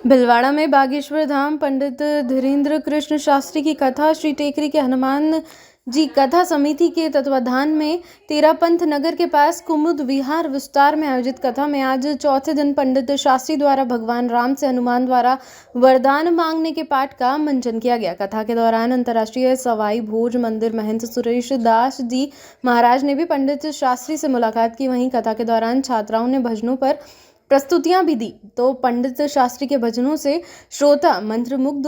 भिलवाड़ा में बागेश्वर धाम पंडित धीरेन्द्र कृष्ण शास्त्री की कथा श्री टेकरी के हनुमान जी कथा समिति के तत्वाधान में तेरापंथ नगर के पास कुमुद विहार विस्तार में आयोजित कथा में आज चौथे दिन पंडित शास्त्री द्वारा भगवान राम से हनुमान द्वारा वरदान मांगने के पाठ का मंचन किया गया। कथा के दौरान अंतर्राष्ट्रीय सवाई भोज मंदिर महंत सुरेश दास जी महाराज ने भी पंडित शास्त्री से मुलाकात की। वहीं कथा के दौरान छात्राओं ने भजनों पर प्रस्तुतियां भी दी तो पंडित शास्त्री के भजनों से श्रोता मंत्रमुग्ध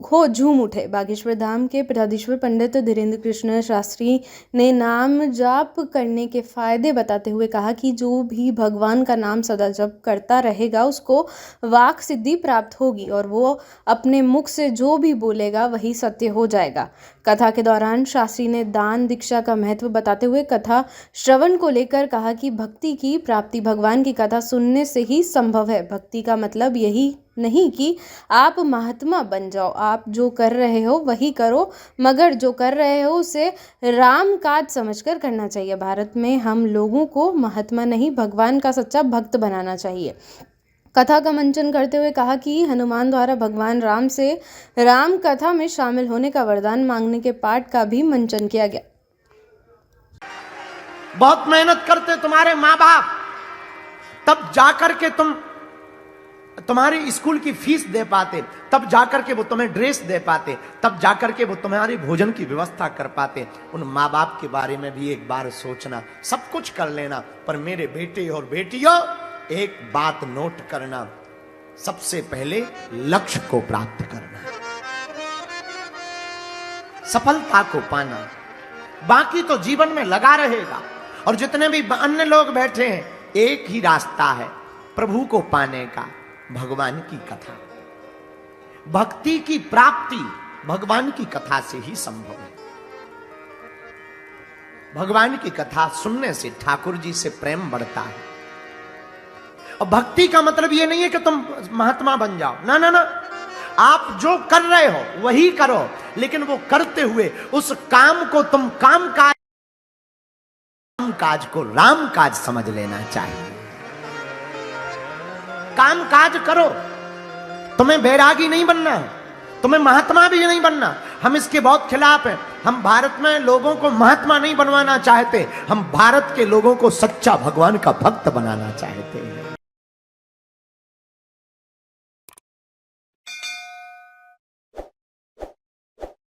हो झूम उठे। बागेश्वर धाम के पीठाधीश्वर पंडित धीरेन्द्र कृष्ण शास्त्री ने नाम जाप करने के फायदे बताते हुए कहा कि जो भी भगवान का नाम सदा जप करता रहेगा उसको वाक सिद्धि प्राप्त होगी और वो अपने मुख से जो भी बोलेगा वही सत्य हो जाएगा। कथा के दौरान शास्त्री ने दान दीक्षा का महत्व बताते हुए कथा श्रवण को लेकर कहा कि भक्ति की प्राप्ति भगवान की कथा सुनने से ही संभव है। भक्ति का मतलब यही नहीं कि आप महात्मा बन जाओ, आप जो कर रहे हो वही करो, मगर जो कर रहे हो उसे राम काज समझकर करना चाहिए। भारत में हम लोगों को महात्मा नहीं भगवान का सच्चा भक्त बनाना चाहिए। कथा का मंचन करते हुए कहा कि हनुमान द्वारा भगवान राम से राम कथा में शामिल होने का वरदान मांगने के पाठ का भी मंचन किया गया। बहुत मेहनत करते तुम्हारे माँ बाप, तब जाकर के तुम्हारी स्कूल की फीस दे पाते, तब जाकर के वो तुम्हें ड्रेस दे पाते, तब जाकर के वो तुम्हारे भोजन की व्यवस्था कर पाते। उन माँ बाप के बारे में भी एक बार सोचना। सब कुछ कर लेना, पर मेरे बेटे और बेटियों एक बात नोट करना, सबसे पहले लक्ष्य को प्राप्त करना, सफलता को पाना, बाकी तो जीवन में लगा रहेगा। और जितने भी अन्य लोग बैठे हैं, एक ही रास्ता है प्रभु को पाने का, भगवान की कथा। भक्ति की प्राप्ति भगवान की कथा से ही संभव है। भगवान की कथा सुनने से ठाकुर जी से प्रेम बढ़ता है। और भक्ति का मतलब यह नहीं है कि तुम महात्मा बन जाओ, ना ना ना, आप जो कर रहे हो वही करो, लेकिन वो करते हुए उस काम को तुम काम काज को राम काज समझ लेना चाहिए। काम काज करो, तुम्हें बैरागी नहीं बनना, तुम्हें महात्मा भी नहीं बनना। हम इसके बहुत खिलाफ हैं। हम भारत में लोगों को महात्मा नहीं बनवाना चाहते, हम भारत के लोगों को सच्चा भगवान का भक्त बनाना चाहते हैं।